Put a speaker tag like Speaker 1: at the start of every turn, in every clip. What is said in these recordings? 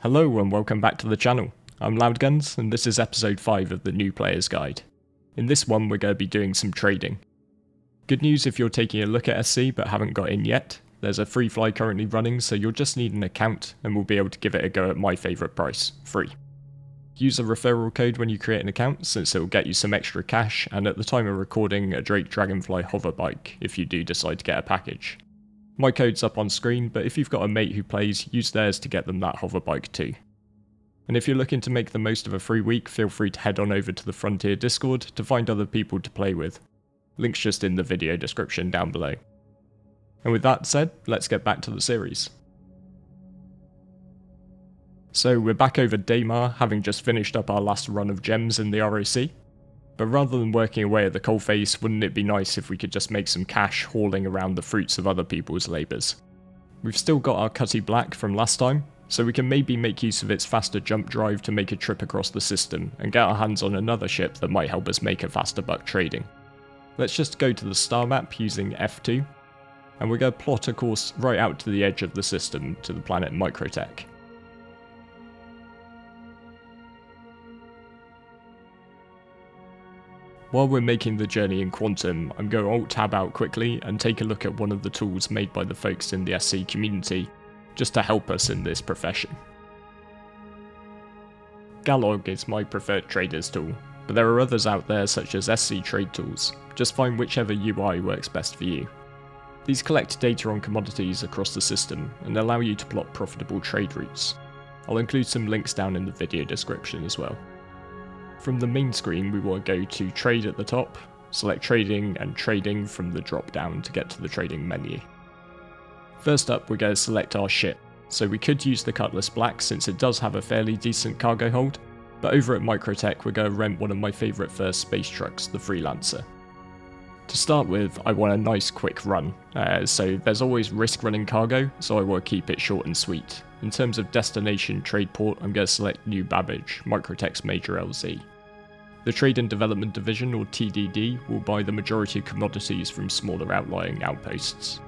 Speaker 1: Hello and welcome back to the channel. I'm Loudguns and this is episode 5 of the New Player's Guide. In this one we're going to be doing some trading. Good news if you're taking a look at SC but haven't got in yet. There's a free fly currently running, so you'll just need an account and we'll be able to give it a go at my favourite price, free. Use a referral code when you create an account since it will get you some extra cash, and at the time of recording a Drake Dragonfly hover bike if you do decide to get a package. My code's up on screen, but if you've got a mate who plays, use theirs to get them that hover bike too. And if you're looking to make the most of a free week, feel free to head on over to the Frontier Discord to find other people to play with. Link's just in the video description down below. And with that said, let's get back to the series. So we're back over Daymar, having just finished up our last run of gems in the ROC. But rather than working away at the coalface, wouldn't it be nice if we could just make some cash hauling around the fruits of other people's labours? We've still got our Cutlass Black from last time, so we can maybe make use of its faster jump drive to make a trip across the system and get our hands on another ship that might help us make a faster buck trading. Let's just go to the star map using F2, and we're going to plot a course right out to the edge of the system to the planet MicroTech. While we're making the journey in Quantum, I'm going to alt-tab out quickly and take a look at one of the tools made by the folks in the SC community, just to help us in this profession. Galog is my preferred traders tool, but there are others out there such as SC Trade Tools. Just find whichever UI works best for you. These collect data on commodities across the system and allow you to plot profitable trade routes. I'll include some links down in the video description as well. From the main screen we want to go to Trade at the top, select Trading and Trading from the drop down to get to the trading menu. First up we're going to select our ship, so we could use the Cutlass Black since it does have a fairly decent cargo hold, but over at MicroTech we're going to rent one of my favourite first space trucks, the Freelancer. To start with, I want a nice quick run, so there's always risk running cargo, so I want to keep it short and sweet. In terms of destination trade port, I'm going to select New Babbage, MicroTech's major LZ. The Trade and Development Division, or TDD, will buy the majority of commodities from smaller outlying outposts.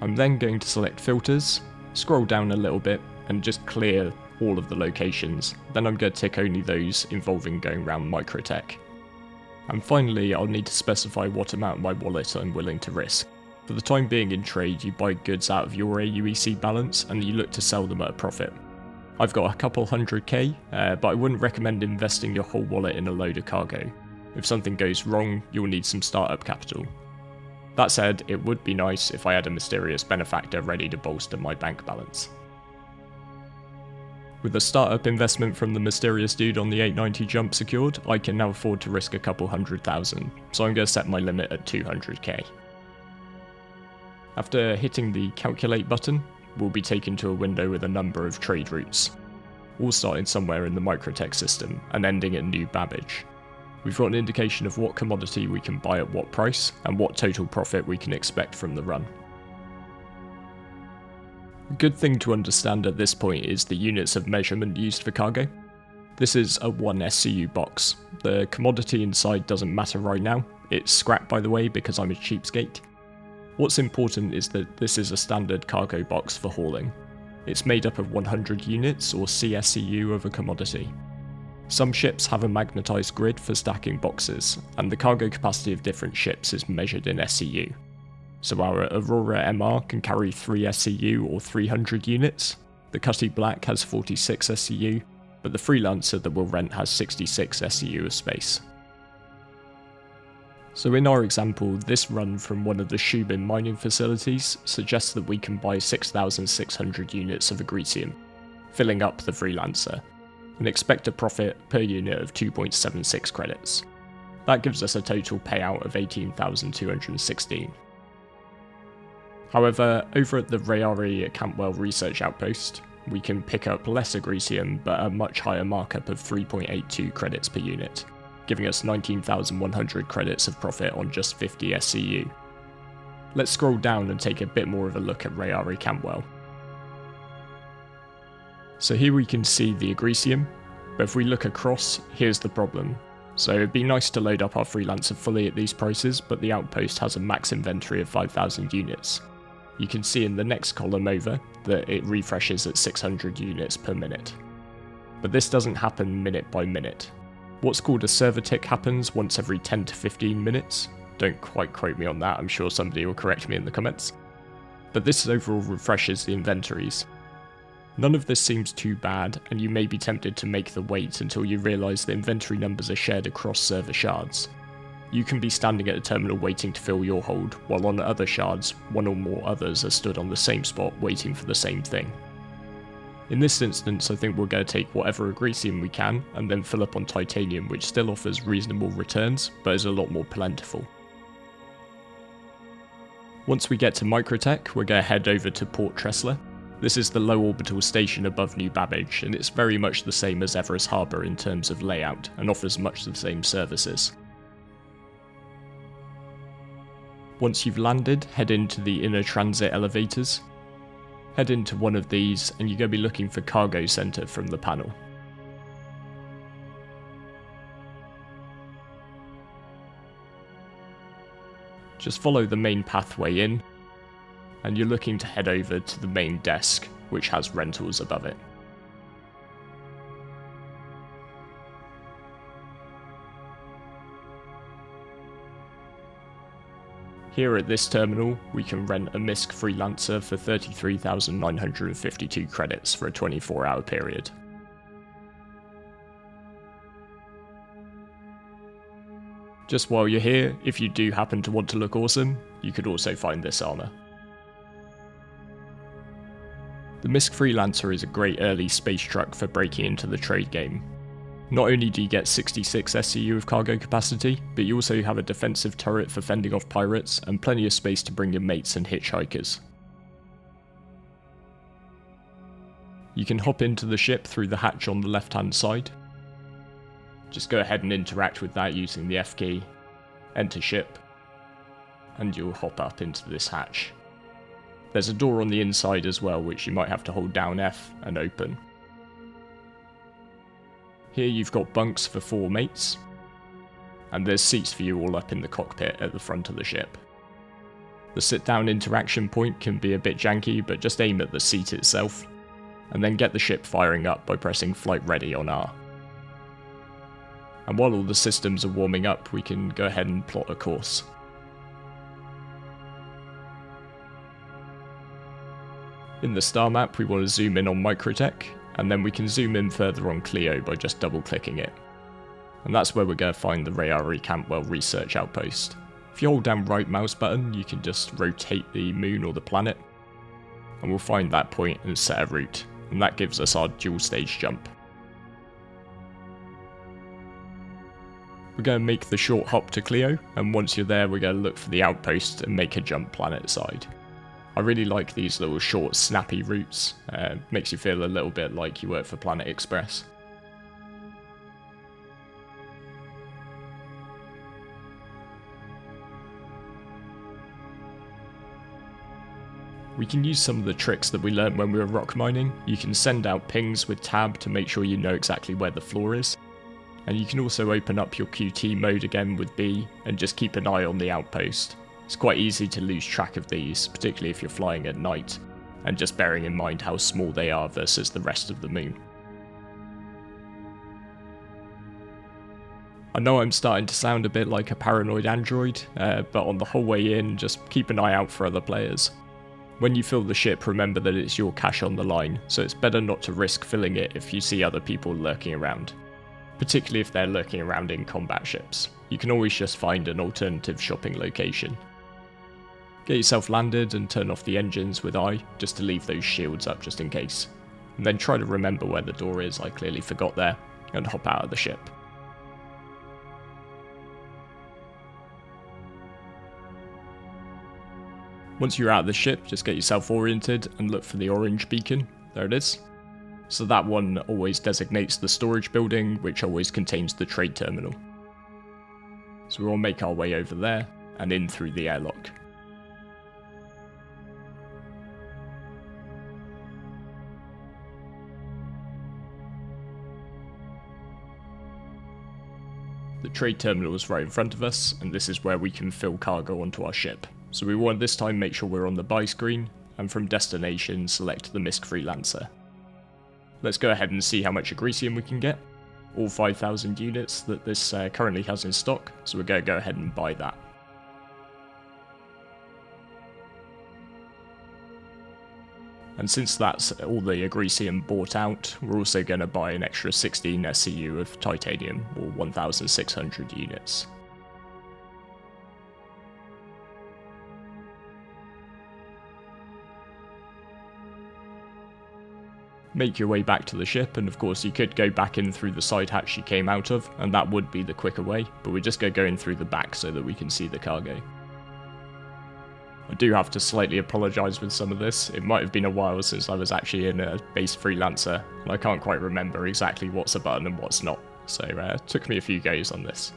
Speaker 1: I'm then going to select Filters, scroll down a little bit, and just clear all of the locations. Then I'm going to tick only those involving going around MicroTech. And finally, I'll need to specify what amount of my wallet I'm willing to risk. For the time being in trade, you buy goods out of your AUEC balance and you look to sell them at a profit. I've got a couple 100k, but I wouldn't recommend investing your whole wallet in a load of cargo. If something goes wrong, you'll need some startup capital. That said, it would be nice if I had a mysterious benefactor ready to bolster my bank balance. With a startup investment from the mysterious dude on the 890 jump secured, I can now afford to risk a couple 100,000, so I'm going to set my limit at 200k. After hitting the calculate button, we'll be taken to a window with a number of trade routes, all starting somewhere in the MicroTech system and ending at New Babbage. We've got an indication of what commodity we can buy at what price and what total profit we can expect from the run. A good thing to understand at this point is the units of measurement used for cargo. This is a 1 SCU box. The commodity inside doesn't matter right now, it's scrap by the way because I'm a cheapskate. What's important is that this is a standard cargo box for hauling. It's made up of 100 units or CSCU of a commodity. Some ships have a magnetised grid for stacking boxes, and the cargo capacity of different ships is measured in SCU. So our Aurora MR can carry 3 SCU or 300 units, the Cutlass Black has 46 SCU, but the Freelancer that we'll rent has 66 SCU of space. So in our example, this run from one of the Shubin mining facilities suggests that we can buy 6,600 units of Agricium, filling up the Freelancer, and expect a profit per unit of 2.76 credits. That gives us a total payout of 18,216. However, over at the Rayari Campwell Research Outpost, we can pick up less Agricium but a much higher markup of 3.82 credits per unit, giving us 19,100 credits of profit on just 50 SCU. Let's scroll down and take a bit more of a look at Rayari Campwell. So here we can see the Agricium, but if we look across, here's the problem. So it'd be nice to load up our Freelancer fully at these prices, but the outpost has a max inventory of 5,000 units. You can see in the next column over that it refreshes at 600 units per minute. But this doesn't happen minute by minute. What's called a server tick happens once every 10 to 15 minutes. Don't quite quote me on that, I'm sure somebody will correct me in the comments. But this overall refreshes the inventories. None of this seems too bad, and you may be tempted to make the wait until you realise the inventory numbers are shared across server shards. You can be standing at a terminal waiting to fill your hold, while on other shards, one or more others are stood on the same spot waiting for the same thing. In this instance, I think we're going to take whatever agresium we can, and then fill up on titanium, which still offers reasonable returns, but is a lot more plentiful. Once we get to MicroTech, we're going to head over to Port Tressler. This is the low orbital station above New Babbage, and it's very much the same as Everest Harbour in terms of layout, and offers much the same services. Once you've landed, head into the inner transit elevators. Head into one of these, and you're going to be looking for Cargo Center from the panel. Just follow the main pathway in, and you're looking to head over to the main desk, which has rentals above it. Here at this terminal, we can rent a MISC Freelancer for 33,952 credits for a 24-hour period. Just while you're here, if you do happen to want to look awesome, you could also find this armor. The MISC Freelancer is a great early space truck for breaking into the trade game. Not only do you get 66 SCU of cargo capacity, but you also have a defensive turret for fending off pirates and plenty of space to bring your mates and hitchhikers. You can hop into the ship through the hatch on the left hand side. Just go ahead and interact with that using the F key, enter ship, and you'll hop up into this hatch. There's a door on the inside as well, which you might have to hold down F and open. Here you've got bunks for 4 mates, and there's seats for you all up in the cockpit at the front of the ship. The sit-down interaction point can be a bit janky, but just aim at the seat itself, and then get the ship firing up by pressing Flight Ready on R. And while all the systems are warming up, we can go ahead and plot a course. In the star map, we want to zoom in on MicroTech, and then we can zoom in further on Clio by just double-clicking it. And that's where we're going to find the Rayari Campwell Research Outpost. If you hold down right mouse button, you can just rotate the moon or the planet, and we'll find that point and set a route, and that gives us our dual stage jump. We're going to make the short hop to Clio, and once you're there, we're going to look for the outpost and make a jump planet side. I really like these little short, snappy routes. Makes you feel a little bit like you work for Planet Express. We can use some of the tricks that we learned when we were rock mining. You can send out pings with tab to make sure you know exactly where the floor is. And you can also open up your QT mode again with B and just keep an eye on the outpost. It's quite easy to lose track of these, particularly if you're flying at night, and just bearing in mind how small they are versus the rest of the moon. I know I'm starting to sound a bit like a paranoid android, but on the whole way in, just keep an eye out for other players. When you fill the ship, remember that it's your cash on the line, so it's better not to risk filling it if you see other people lurking around. Particularly if they're lurking around in combat ships. You can always just find an alternative shopping location. Get yourself landed and turn off the engines with I, just to leave those shields up just in case. And then try to remember where the door is, I clearly forgot there, and hop out of the ship. Once you're out of the ship, just get yourself oriented and look for the orange beacon. There it is. So that one always designates the storage building, which always contains the trade terminal. So we'll make our way over there, and in through the airlock. The trade terminal is right in front of us, and this is where we can fill cargo onto our ship. So we want this time make sure we're on the buy screen, and from destination select the MISC Freelancer. Let's go ahead and see how much Agresium we can get. All 5,000 units that this currently has in stock, so we're going to go ahead and buy that. And since that's all the Agresium bought out, we're also going to buy an extra 16 SCU of titanium, or 1,600 units. Make your way back to the ship, and of course you could go back in through the side hatch you came out of, and that would be the quicker way, but we're just going to go in through the back so that we can see the cargo. I do have to slightly apologise with some of this. It might have been a while since I was actually in a base Freelancer, and I can't quite remember exactly what's a button and what's not, so it took me a few goes on this.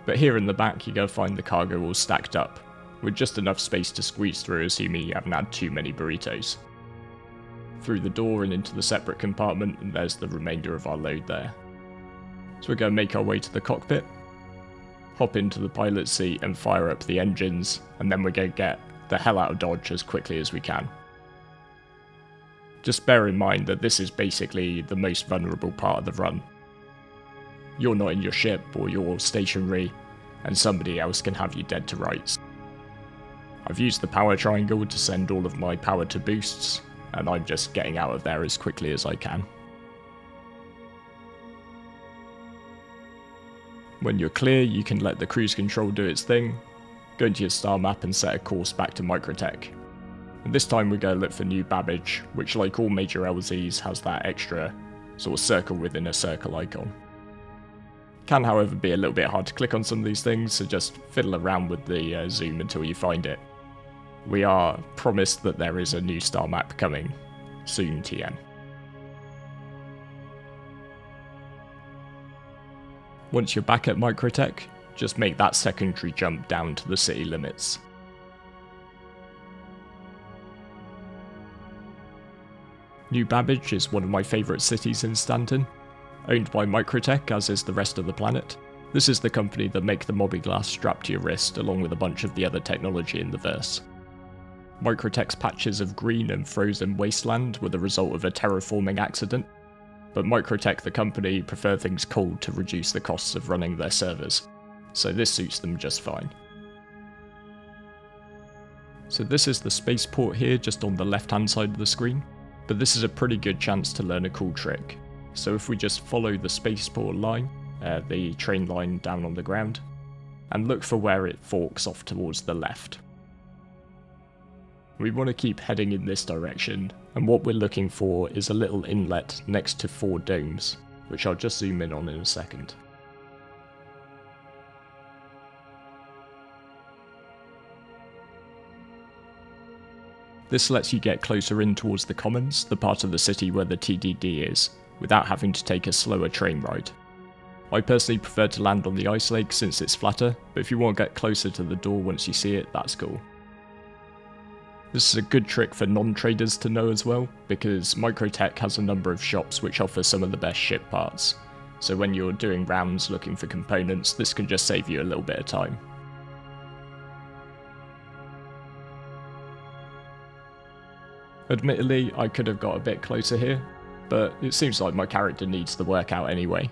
Speaker 1: But here in the back you're going to find the cargo all stacked up, with just enough space to squeeze through assuming you haven't had too many burritos. Through the door and into the separate compartment, and there's the remainder of our load there. So we're going to make our way to the cockpit, hop into the pilot's seat and fire up the engines, and then we're going to get the hell out of Dodge as quickly as we can. Just bear in mind that this is basically the most vulnerable part of the run. You're not in your ship or you're stationary, and somebody else can have you dead to rights. I've used the power triangle to send all of my power to boosts, and I'm just getting out of there as quickly as I can. When you're clear, you can let the cruise control do its thing, go into your star map and set a course back to MicroTech. And this time we're going to look for new Babbage, which like all major LZs has that extra sort of circle within a circle icon. Can however be a little bit hard to click on some of these things, so just fiddle around with the zoom until you find it. We are promised that there is a new star map coming soon, TN. Once you're back at MicroTech, just make that secondary jump down to the city limits. New Babbage is one of my favourite cities in Stanton, owned by MicroTech as is the rest of the planet. This is the company that make the Mobiglass strap to your wrist along with a bunch of the other technology in the verse. MicroTech's patches of green and frozen wasteland were the result of a terraforming accident, but MicroTech the company prefer things cold to reduce the costs of running their servers, so this suits them just fine. So this is the spaceport here just on the left hand side of the screen, but this is a pretty good chance to learn a cool trick. So if we just follow the spaceport line, the train line down on the ground, and look for where it forks off towards the left. We want to keep heading in this direction, and what we're looking for is a little inlet next to 4 domes, which I'll just zoom in on in a second. This lets you get closer in towards the Commons, the part of the city where the TDD is, without having to take a slower train ride. I personally prefer to land on the ice lake since it's flatter, but if you want to get closer to the door once you see it, that's cool. This is a good trick for non-traders to know as well, because MicroTech has a number of shops which offer some of the best ship parts, so when you're doing rounds looking for components, this can just save you a little bit of time. Admittedly, I could have got a bit closer here, but it seems like my character needs the workout anyway.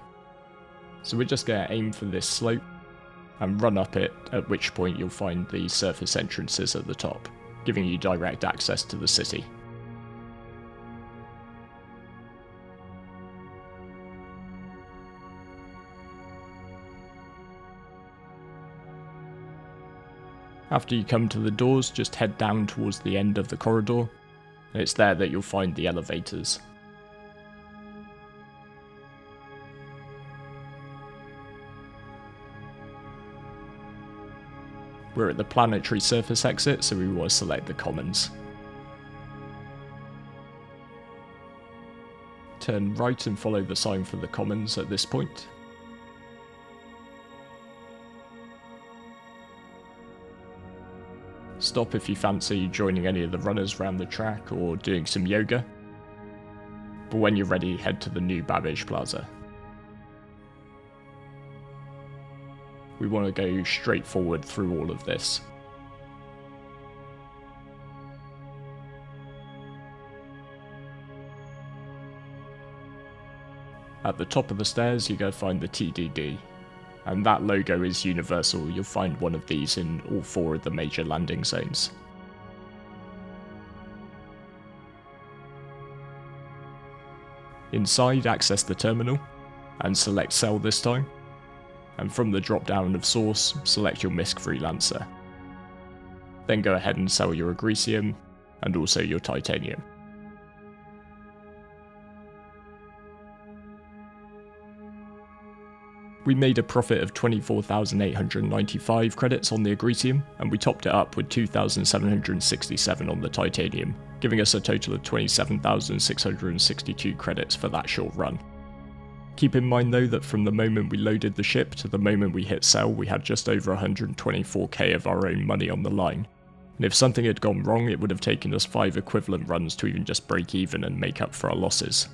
Speaker 1: So we're just going to aim for this slope and run up it, at which point you'll find the surface entrances at the top, giving you direct access to the city. After you come to the doors, just head down towards the end of the corridor, and it's there that you'll find the elevators. We're at the planetary surface exit, so we want to select the Commons. Turn right and follow the sign for the Commons at this point. Stop if you fancy joining any of the runners around the track or doing some yoga. But when you're ready, head to the new Babbage Plaza. We want to go straight forward through all of this. At the top of the stairs you're going to find the TDD, and that logo is universal. You'll find one of these in all 4 of the major landing zones. Inside, access the terminal, and select Sell this time, and from the drop down of Source, select your MISC Freelancer. Then go ahead and sell your Agricium, and also your Titanium. We made a profit of 24,895 credits on the Agricium, and we topped it up with 2,767 on the Titanium, giving us a total of 27,662 credits for that short run. Keep in mind though that from the moment we loaded the ship to the moment we hit sell, we had just over 124k of our own money on the line. And if something had gone wrong, it would have taken us 5 equivalent runs to even just break even and make up for our losses.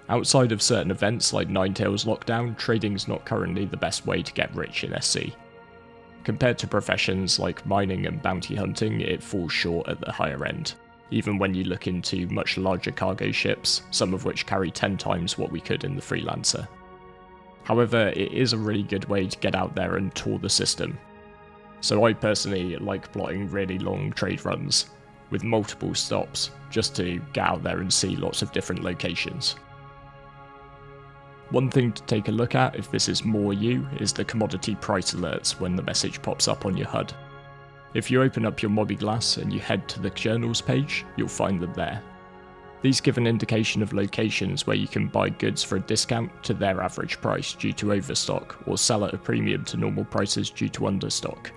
Speaker 1: Outside of certain events like Ninetales Lockdown, trading's not currently the best way to get rich in SC. Compared to professions like mining and bounty hunting, it falls short at the higher end, even when you look into much larger cargo ships, some of which carry 10 times what we could in the Freelancer. However, it is a really good way to get out there and tour the system. So I personally like plotting really long trade runs, with multiple stops, just to get out there and see lots of different locations. One thing to take a look at, if this is more you, is the commodity price alerts when the message pops up on your HUD. If you open up your Mobiglass and you head to the journals page, you'll find them there. These give an indication of locations where you can buy goods for a discount to their average price due to overstock, or sell at a premium to normal prices due to understock.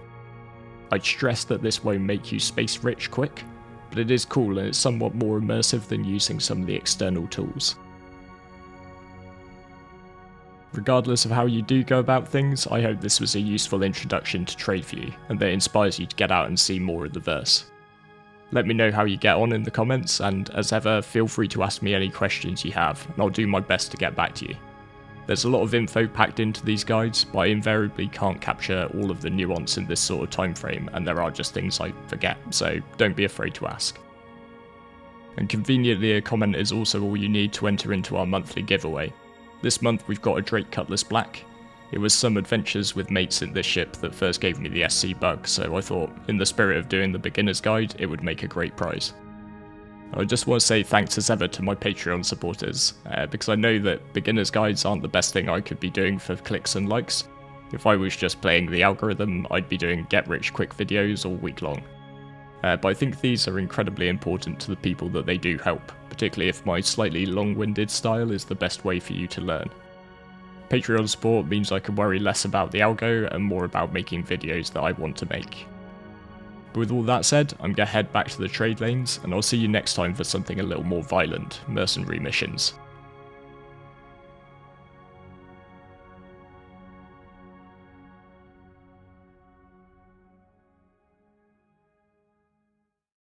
Speaker 1: I'd stress that this won't make you space rich quick, but it is cool and it's somewhat more immersive than using some of the external tools. Regardless of how you do go about things, I hope this was a useful introduction to TradeView, and that it inspires you to get out and see more of the verse. Let me know how you get on in the comments, and as ever, feel free to ask me any questions you have, and I'll do my best to get back to you. There's a lot of info packed into these guides, but I invariably can't capture all of the nuance in this sort of time frame, and there are just things I forget, so don't be afraid to ask. And conveniently, a comment is also all you need to enter into our monthly giveaway. This month we've got a Drake Cutlass Black. It was some adventures with mates in this ship that first gave me the SC bug, so I thought, in the spirit of doing the beginner's guide, it would make a great prize. I just want to say thanks as ever to my Patreon supporters, because I know that beginner's guides aren't the best thing I could be doing for clicks and likes. If I was just playing the algorithm, I'd be doing get rich quick videos all week long. But I think these are incredibly important to the people that they do help, particularly if my slightly long-winded style is the best way for you to learn. Patreon support means I can worry less about the algo and more about making videos that I want to make. But with all that said, I'm going to head back to the trade lanes, and I'll see you next time for something a little more violent, mercenary missions.